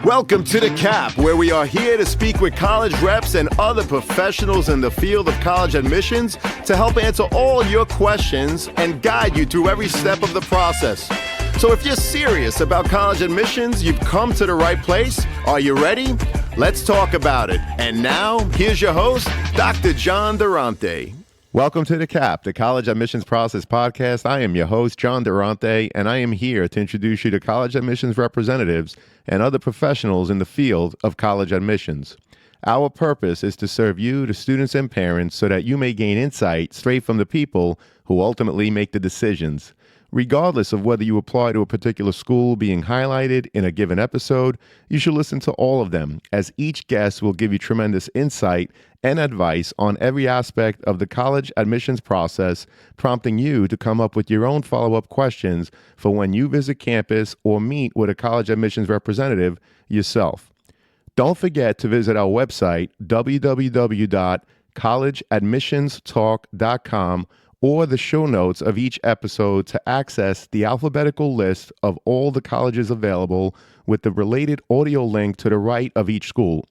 Welcome to The Cap, where we are here to speak with college reps and other professionals in the field of college admissions to help answer all your questions and guide you through every step of the process. So if you're serious about college admissions, you've come to the right place. Are you ready? Let's talk about it. And now, here's your host, Dr. John Durante. Welcome to The Cap, the College Admissions Process Podcast. I am your host, John Durante, and I am here to introduce you to college admissions representatives and other professionals in the field of college admissions. Our purpose is to serve you, the students and parents, so that you may gain insight straight from the people who ultimately make the decisions. Regardless of whether you apply to a particular school being highlighted in a given episode, you should listen to all of them, as each guest will give you tremendous insight and advice on every aspect of the college admissions process, prompting you to come up with your own follow-up questions for when you visit campus or meet with a college admissions representative yourself. Don't forget to visit our website, www.collegeadmissionstalk.com, or the show notes of each episode to access the alphabetical list of all the colleges available with the related audio link to the right of each school.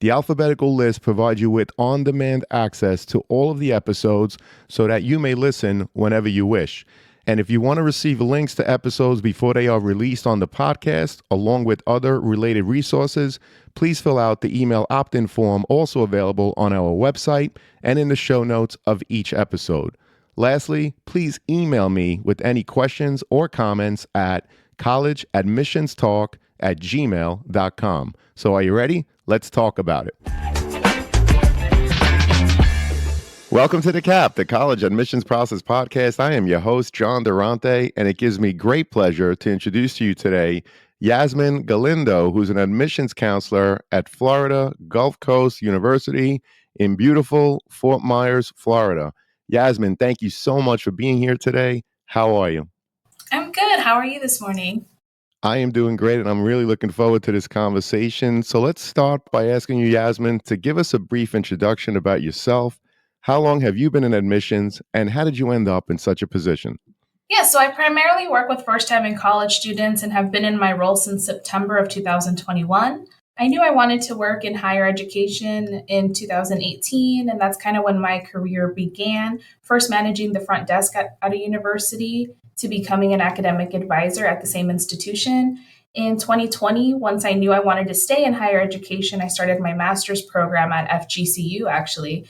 The alphabetical list provides you with on-demand access to all of the episodes so that you may listen whenever you wish. And if you want to receive links to episodes before they are released on the podcast, along with other related resources, please fill out the email opt-in form also available on our website and in the show notes of each episode. Lastly, please email me with any questions or comments at collegeadmissionstalk@gmail.com. So are you ready? Let's talk about it. Welcome to The Cap, the College Admissions Process Podcast. I am your host, John Durante, and it gives me great pleasure to introduce to you today Yasmin Galindo, who's an admissions counselor at Florida Gulf Coast University in beautiful Fort Myers, Florida. Yasmin, thank you so much for being here today. How are you? I'm good. How are you this morning? I am doing great, and I'm really looking forward to this conversation. So let's start by asking you, Yasmin, to give us a brief introduction about yourself. How long have you been in admissions, and how did you end up in such a position? Yeah, so I primarily work with first-time in college students and have been in my role since September of 2021. I knew I wanted to work in higher education in 2018, and that's kind of when my career began, first managing the front desk at a university to becoming an academic advisor at the same institution. In 2020, once I knew I wanted to stay in higher education, I started my master's program at FGCU, actually,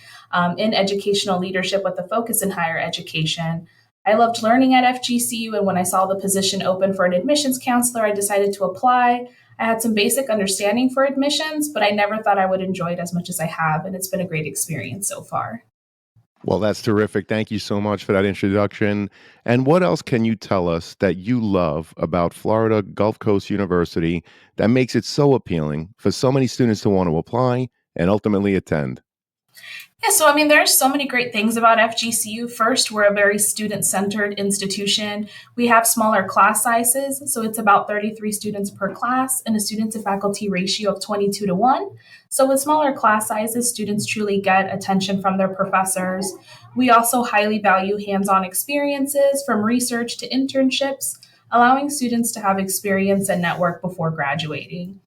in educational leadership with a focus in higher education. I loved learning at FGCU, and when I saw the position open for an admissions counselor, I decided to apply. I had some basic understanding for admissions, but I never thought I would enjoy it as much as I have, and it's been a great experience so far. Well, that's terrific. Thank you so much for that introduction. And what else can you tell us that you love about Florida Gulf Coast University that makes it so appealing for so many students to want to apply and ultimately attend? Yeah, so there's so many great things about FGCU. First, we're a very student-centered institution. We have smaller class sizes, so it's about 33 students per class and a student-to-faculty ratio of 22-1. So with smaller class sizes, students truly get attention from their professors. We also highly value hands-on experiences from research to internships, allowing students to have experience and network before graduating.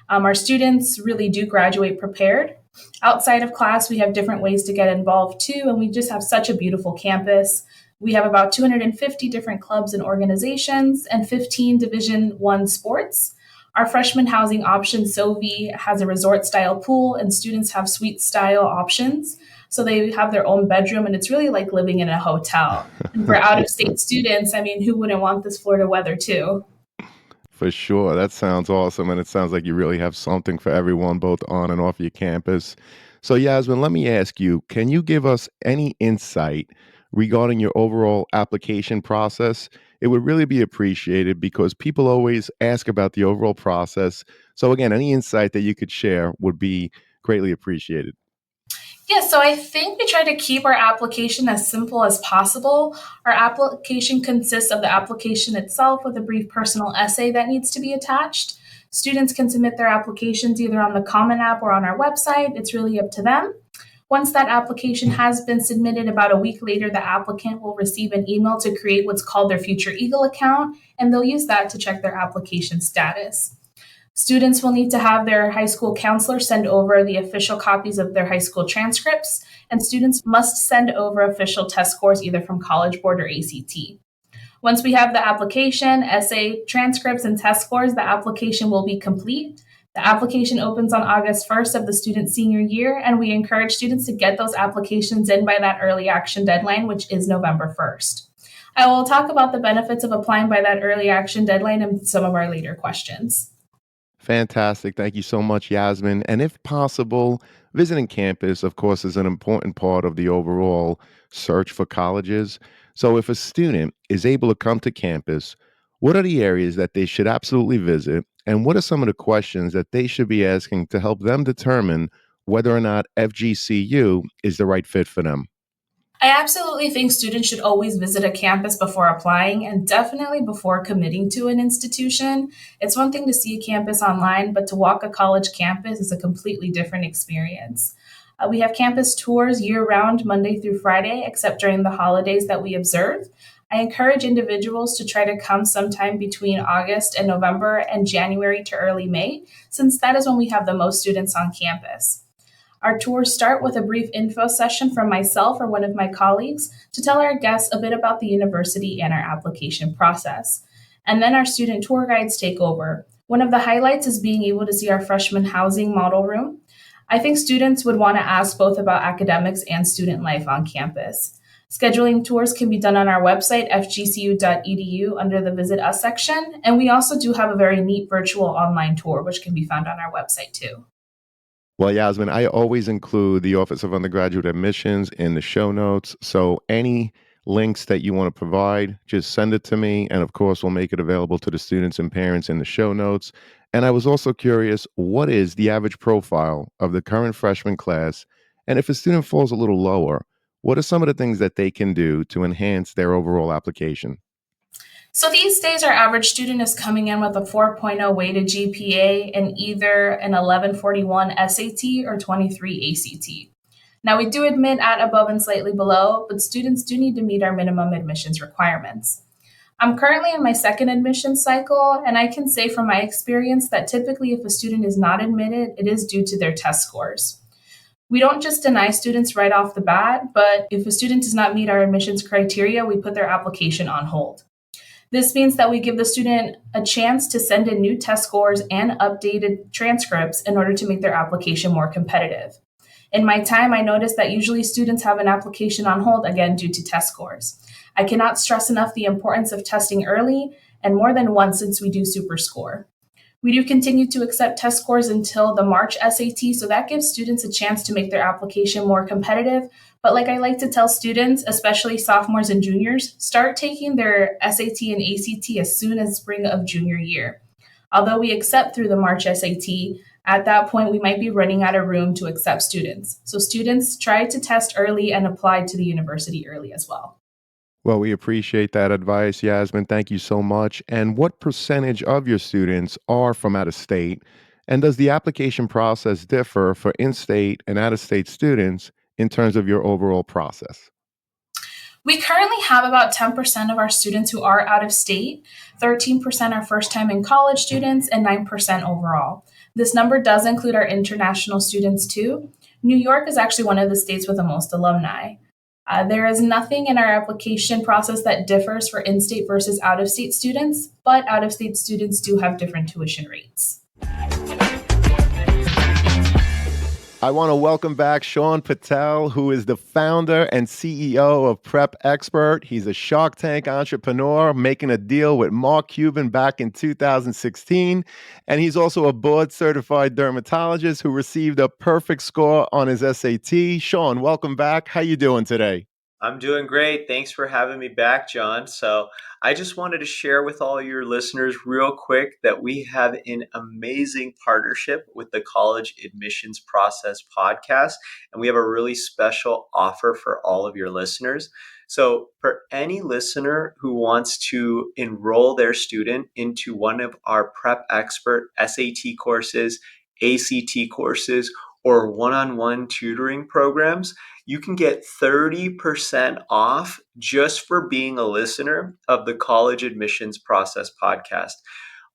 Our students really do graduate prepared. Outside of class, we have different ways to get involved too, and we just have such a beautiful campus. We have about 250 different clubs and organizations and 15 Division I sports. Our freshman housing option, SOVI, has a resort-style pool, and students have suite-style options. So they have their own bedroom, and it's really like living in a hotel. And for out-of-state students, who wouldn't want this Florida weather too? For sure. That sounds awesome. And it sounds like you really have something for everyone, both on and off your campus. So, Yasmin, let me ask you, can you give us any insight regarding your overall application process? It would really be appreciated because people always ask about the overall process. So, again, any insight that you could share would be greatly appreciated. Yeah, so I think we try to keep our application as simple as possible. Our application consists of the application itself with a brief personal essay that needs to be attached. Students can submit their applications either on the Common App or on our website. It's really up to them. Once that application has been submitted, about a week later, the applicant will receive an email to create what's called their Future Eagle account, and they'll use that to check their application status. Students will need to have their high school counselor send over the official copies of their high school transcripts, and students must send over official test scores either from College Board or ACT. Once we have the application, essay transcripts, and test scores, the application will be complete. The application opens on August 1st of the student's senior year, and we encourage students to get those applications in by that early action deadline, which is November 1st. I will talk about the benefits of applying by that early action deadline in some of our later questions. Fantastic. Thank you so much, Yasmin. And if possible, visiting campus, of course, is an important part of the overall search for colleges. So if a student is able to come to campus, what are the areas that they should absolutely visit? And what are some of the questions that they should be asking to help them determine whether or not FGCU is the right fit for them? I absolutely think students should always visit a campus before applying and definitely before committing to an institution. It's one thing to see a campus online, but to walk a college campus is a completely different experience. We have campus tours year round, Monday through Friday, except during the holidays that we observe. I encourage individuals to try to come sometime between August and November and January to early May, since that is when we have the most students on campus. Our tours start with a brief info session from myself or one of my colleagues to tell our guests a bit about the university and our application process. And then our student tour guides take over. One of the highlights is being able to see our freshman housing model room. I think students would want to ask both about academics and student life on campus. Scheduling tours can be done on our website, fgcu.edu, under the Visit Us section. And we also do have a very neat virtual online tour, which can be found on our website too. Well, Yasmin, I always include the Office of Undergraduate Admissions in the show notes. So any links that you want to provide, just send it to me. And of course, we'll make it available to the students and parents in the show notes. And I was also curious, what is the average profile of the current freshman class? And if a student falls a little lower, what are some of the things that they can do to enhance their overall application? So these days, our average student is coming in with a 4.0 weighted GPA and either an 1141 SAT or 23 ACT. Now, we do admit at above and slightly below, but students do need to meet our minimum admissions requirements. I'm currently in my second admissions cycle, and I can say from my experience that typically if a student is not admitted, it is due to their test scores. We don't just deny students right off the bat, but if a student does not meet our admissions criteria, we put their application on hold. This means that we give the student a chance to send in new test scores and updated transcripts in order to make their application more competitive. In my time, I noticed that usually students have an application on hold again due to test scores. I cannot stress enough the importance of testing early and more than once since we do super score. We do continue to accept test scores until the March SAT, so that gives students a chance to make their application more competitive. But like I like to tell students, especially sophomores and juniors, start taking their SAT and ACT as soon as spring of junior year. Although we accept through the March SAT, at that point we might be running out of room to accept students. So students try to test early and apply to the university early as well. Well, we appreciate that advice, Yasmin. Thank you so much. And what percentage of your students are from out of state? And does the application process differ for in state and out of state students in terms of your overall process? We currently have about 10% of our students who are out of state, 13% are first time in college students, and 9% overall. This number does include our international students too. New York is actually one of the states with the most alumni. There is nothing in our application process that differs for in state versus out of state students, but out of state students do have different tuition rates. I want to welcome back Sean Patel, who is the founder and CEO of Prep Expert. He's a Shark Tank entrepreneur making a deal with Mark Cuban back in 2016. And he's also a board certified dermatologist who received a perfect score on his SAT. Sean, welcome back. How you doing today? I'm doing great. Thanks for having me back, John. So I just wanted to share with all your listeners real quick that we have an amazing partnership with the College Admissions Process podcast, and we have a really special offer for all of your listeners. So for any listener who wants to enroll their student into one of our Prep Expert SAT courses, ACT courses, or one-on-one tutoring programs, you can get 30% off just for being a listener of the College Admissions Process podcast.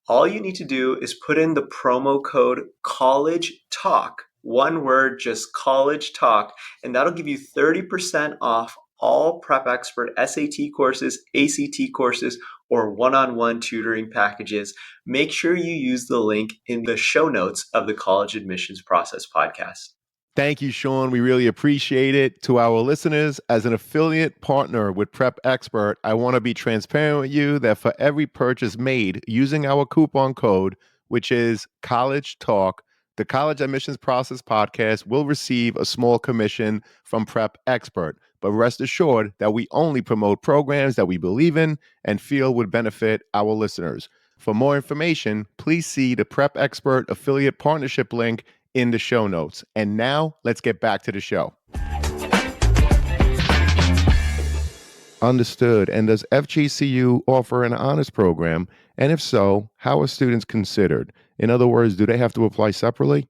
All you need to do is put in the promo code College Talk. One word, just College Talk, and that'll give you 30% off all Prep Expert SAT courses, ACT courses, or one-on-one tutoring packages. Make sure you use the link in the show notes of the College Admissions Process podcast. Thank you, Sean. We really appreciate it. To our listeners, as an affiliate partner with Prep Expert, I want to be transparent with you that for every purchase made using our coupon code, which is College Talk, the College Admissions Process podcast will receive a small commission from Prep Expert. But rest assured that we only promote programs that we believe in and feel would benefit our listeners. For more information, please see the Prep Expert affiliate partnership link in the show notes. And now let's get back to the show. Understood. And does FGCU offer an honors program? And if so, how are students considered? In other words, do they have to apply separately?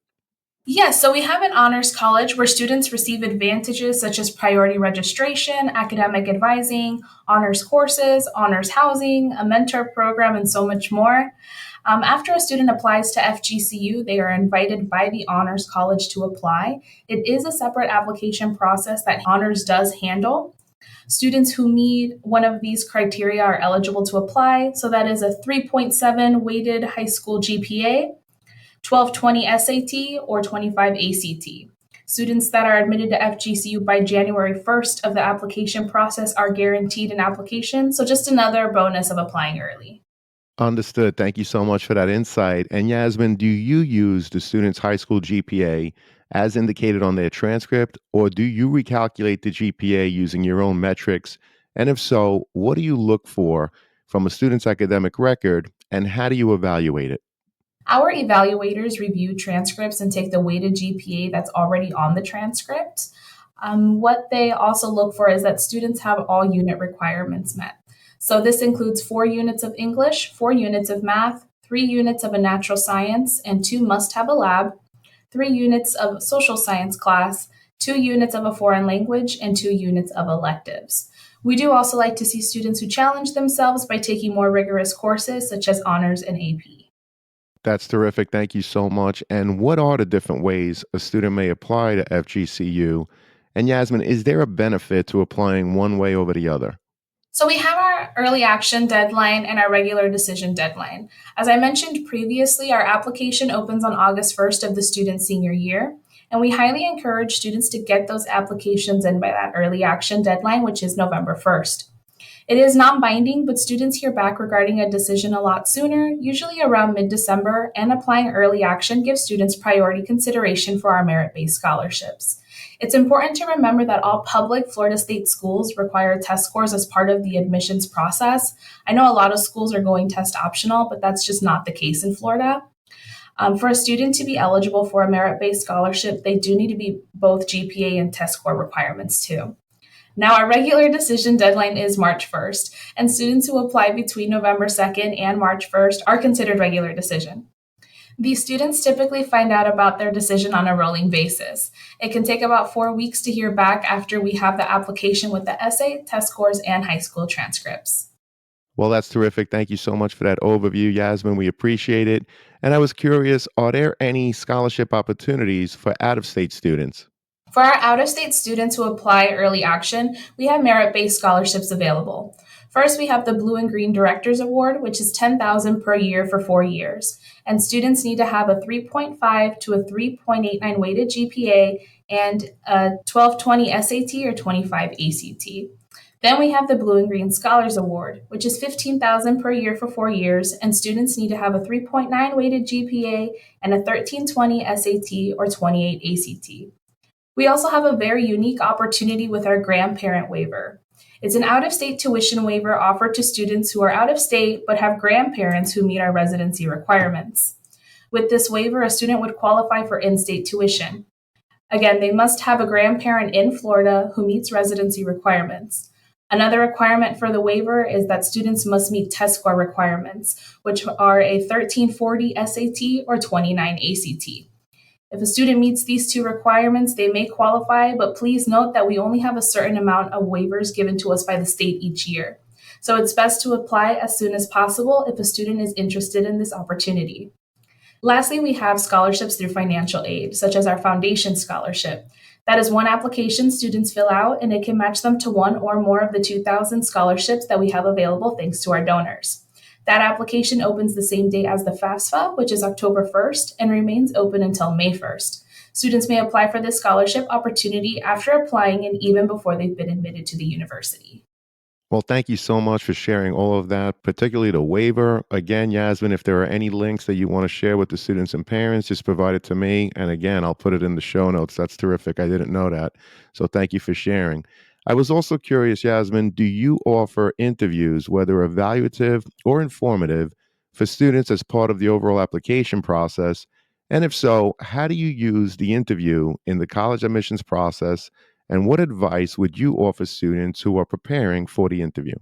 Yes, so we have an honors college where students receive advantages such as priority registration, academic advising, honors courses, honors housing, a mentor program, and so much more. After a student applies to FGCU, they are invited by the Honors College to apply. It is a separate application process that Honors does handle. Students who meet one of these criteria are eligible to apply. So that is a 3.7 weighted high school GPA, 1220 SAT, or 25 ACT. Students that are admitted to FGCU by January 1st of the application process are guaranteed an application. So just another bonus of applying early. Understood. Thank you so much for that insight. And Yasmin, do you use the student's high school GPA as indicated on their transcript, or do you recalculate the GPA using your own metrics? And if so, what do you look for from a student's academic record, and how do you evaluate it? Our evaluators review transcripts and take the weighted GPA that's already on the transcript. What they also look for is that students have all unit requirements met. So this includes 4 units of English, 4 units of math, 3 units of a natural science, and 2 must have a lab, 3 units of social science class, 2 units of a foreign language, and 2 units of electives. We do also like to see students who challenge themselves by taking more rigorous courses such as honors and AP. That's terrific. Thank you so much. And what are the different ways a student may apply to FGCU? And Yasmin, is there a benefit to applying one way over the other? So we have our early action deadline and our regular decision deadline. As I mentioned previously, our application opens on August 1st of the student's senior year, and we highly encourage students to get those applications in by that early action deadline, which is November 1st. It is non-binding, but students hear back regarding a decision a lot sooner, usually around mid-December, and applying early action gives students priority consideration for our merit-based scholarships. It's important to remember that all public Florida State schools require test scores as part of the admissions process. I know a lot of schools are going test optional, but that's just not the case in Florida. For a student to be eligible for a merit-based scholarship, they do need to be both GPA and test score requirements too. Now, our regular decision deadline is March 1st, and students who apply between November 2nd and March 1st are considered regular decision. These students typically find out about their decision on a rolling basis. It can take about 4 weeks to hear back after we have the application with the essay, test scores, and high school transcripts. Well, that's terrific. Thank you so much for that overview, Yasmin. We appreciate it. And I was curious, are there any scholarship opportunities for out-of-state students? For our out-of-state students who apply early action, we have merit-based scholarships available. First, we have the Blue and Green Directors Award, which is $10,000 per year for 4 years. And students need to have a 3.5 to a 3.89 weighted GPA and a 1220 SAT or 25 ACT. Then we have the Blue and Green Scholars Award, which is $15,000 per year for 4 years, and students need to have a 3.9 weighted GPA and a 1320 SAT or 28 ACT. We also have a very unique opportunity with our grandparent waiver. It's an out-of-state tuition waiver offered to students who are out of state but have grandparents who meet our residency requirements. With this waiver, a student would qualify for in-state tuition. Again, they must have a grandparent in Florida who meets residency requirements. Another requirement for the waiver is that students must meet test score requirements, which are a 1340 SAT or 29 ACT. If a student meets these 2 requirements, they may qualify, but please note that we only have a certain amount of waivers given to us by the state each year. So it's best to apply as soon as possible if a student is interested in this opportunity. Lastly, we have scholarships through financial aid, such as our Foundation Scholarship. That is one application students fill out, and it can match them to one or more of the 2,000 scholarships that we have available thanks to our donors. That application opens the same day as the FAFSA, which is October 1st, and remains open until May 1st. Students may apply for this scholarship opportunity after applying and even before they've been admitted to the university. Well, thank you so much for sharing all of that, particularly the waiver. Again, Yasmin, if there are any links that you want to share with the students and parents, just provide it to me. And again, I'll put it in the show notes. That's terrific. I didn't know that. So thank you for sharing. I was also curious, Yasmin, do you offer interviews, whether evaluative or informative, for students as part of the overall application process? And if so, how do you use the interview in the college admissions process? And what advice would you offer students who are preparing for the interview?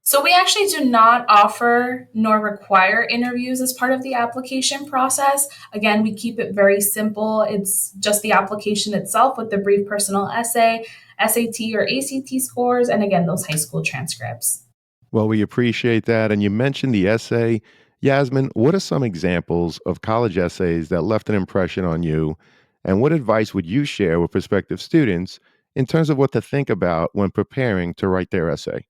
So, we actually do not offer nor require interviews as part of the application process. Again, we keep it very simple. It's just the application itself with the brief personal essay, SAT or ACT scores, and again, those high school transcripts. Well, we appreciate that. And you mentioned the essay. Yasmin, what are some examples of college essays that left an impression on you? And what advice would you share with prospective students in terms of what to think about when preparing to write their essay?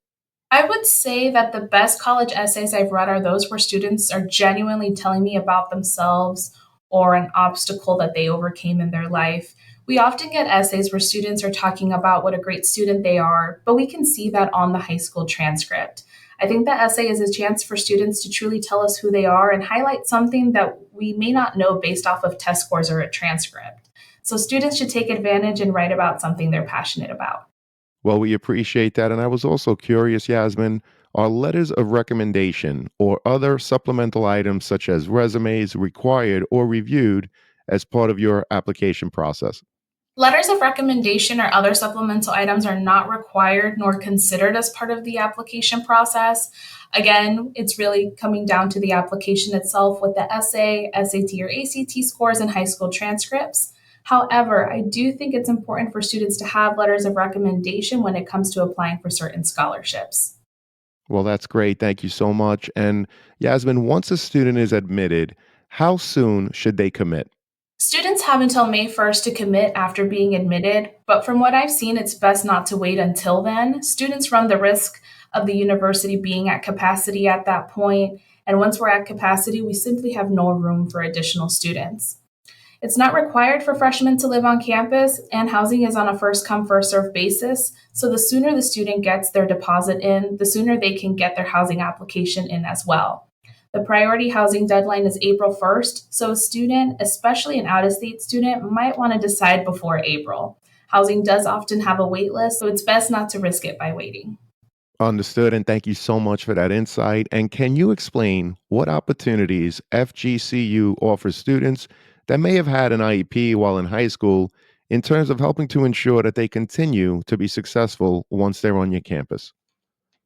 I would say that the best college essays I've read are those where students are genuinely telling me about themselves or an obstacle that they overcame in their life. We often get essays where students are talking about what a great student they are, but we can see that on the high school transcript. I think that essay is a chance for students to truly tell us who they are and highlight something that we may not know based off of test scores or a transcript. So students should take advantage and write about something they're passionate about. Well, we appreciate that. And I was also curious, Yasmin, are letters of recommendation or other supplemental items such as resumes required or reviewed as part of your application process? Letters of recommendation or other supplemental items are not required nor considered as part of the application process. Again, it's really coming down to the application itself with the essay, SAT or ACT scores, and high school transcripts. However, I do think it's important for students to have letters of recommendation when it comes to applying for certain scholarships. Well, that's great. Thank you so much. And Yasmin, once a student is admitted, how soon should they commit? Students have until May 1st to commit after being admitted, but from what I've seen, it's best not to wait until then. Students run the risk of the university being at capacity at that point, and once we're at capacity, we simply have no room for additional students. It's not required for freshmen to live on campus, and housing is on a first come, first served basis. So the sooner the student gets their deposit in, the sooner they can get their housing application in as well. The priority housing deadline is April 1st, so a student, especially an out of state student, might want to decide before April. Housing does often have a wait list, so it's best not to risk it by waiting. Understood. And thank you so much for that insight. And can you explain what opportunities FGCU offers students that may have had an IEP while in high school in terms of helping to ensure that they continue to be successful once they're on your campus?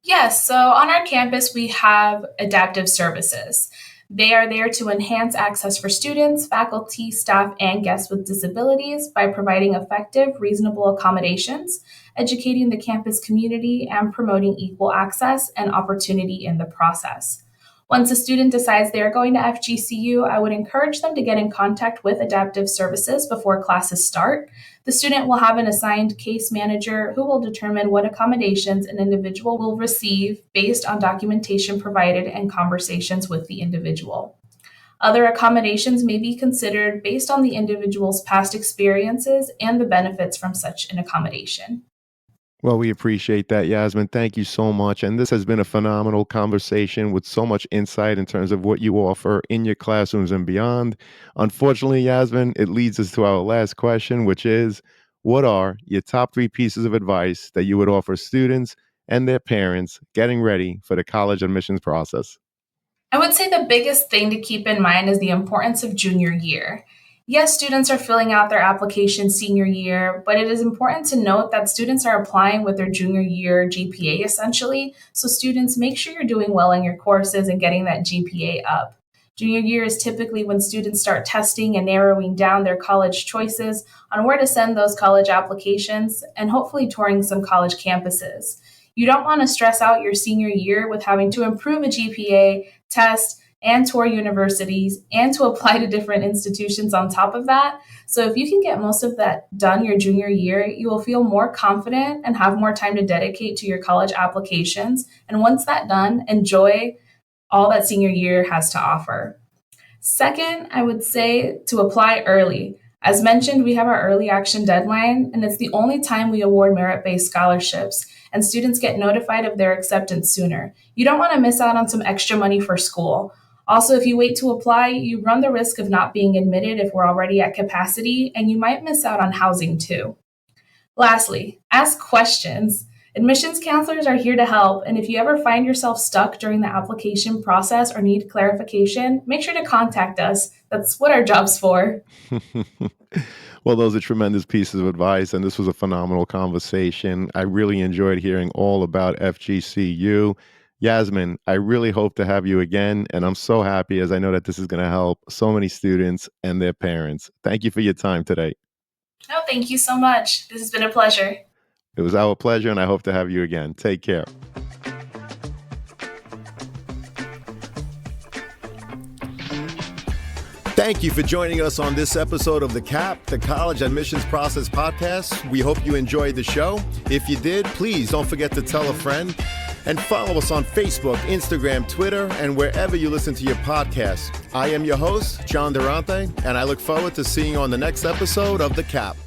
Yes, so on our campus, we have adaptive services. They are there to enhance access for students, faculty, staff, and guests with disabilities by providing effective, reasonable accommodations, educating the campus community, and promoting equal access and opportunity in the process. Once a student decides they are going to FGCU, I would encourage them to get in contact with adaptive services before classes start. The student will have an assigned case manager who will determine what accommodations an individual will receive based on documentation provided and conversations with the individual. Other accommodations may be considered based on the individual's past experiences and the benefits from such an accommodation. Well, we appreciate that, Yasmin. Thank you so much. And this has been a phenomenal conversation with so much insight in terms of what you offer in your classrooms and beyond. Unfortunately, Yasmin, it leads us to our last question, which is what are your top three pieces of advice that you would offer students and their parents getting ready for the college admissions process? I would say the biggest thing to keep in mind is the importance of junior year. Yes, students are filling out their application senior year, but it is important to note that students are applying with their junior year GPA essentially. So, students, make sure you're doing well in your courses and getting that GPA up. Junior year is typically when students start testing and narrowing down their college choices on where to send those college applications and hopefully touring some college campuses. You don't want to stress out your senior year with having to improve a GPA, test, and tour universities and to apply to different institutions on top of that. So if you can get most of that done your junior year, you will feel more confident and have more time to dedicate to your college applications. And once that's done, enjoy all that senior year has to offer. Second, I would say to apply early. As mentioned, we have our early action deadline, and it's the only time we award merit-based scholarships, and students get notified of their acceptance sooner. You don't want to miss out on some extra money for school. Also, if you wait to apply, you run the risk of not being admitted if we're already at capacity, and you might miss out on housing too. Lastly, ask questions. Admissions counselors are here to help, and if you ever find yourself stuck during the application process or need clarification, make sure to contact us. That's what our job's for. Well, those are tremendous pieces of advice, and this was a phenomenal conversation. I really enjoyed hearing all about FGCU. Yasmin, I really hope to have you again, and I'm so happy as I know that this is going to help so many students and their parents. Thank you for your time today. Oh, thank you so much. This has been a pleasure. It was our pleasure, and I hope to have you again. Take care. Thank you for joining us on this episode of the CAP, the College Admissions Process Podcast. We hope you enjoyed the show. If you did, please don't forget to tell a friend and follow us on Facebook, Instagram, Twitter, and wherever you listen to your podcasts. I am your host, John Durante, and I look forward to seeing you on the next episode of the CAP.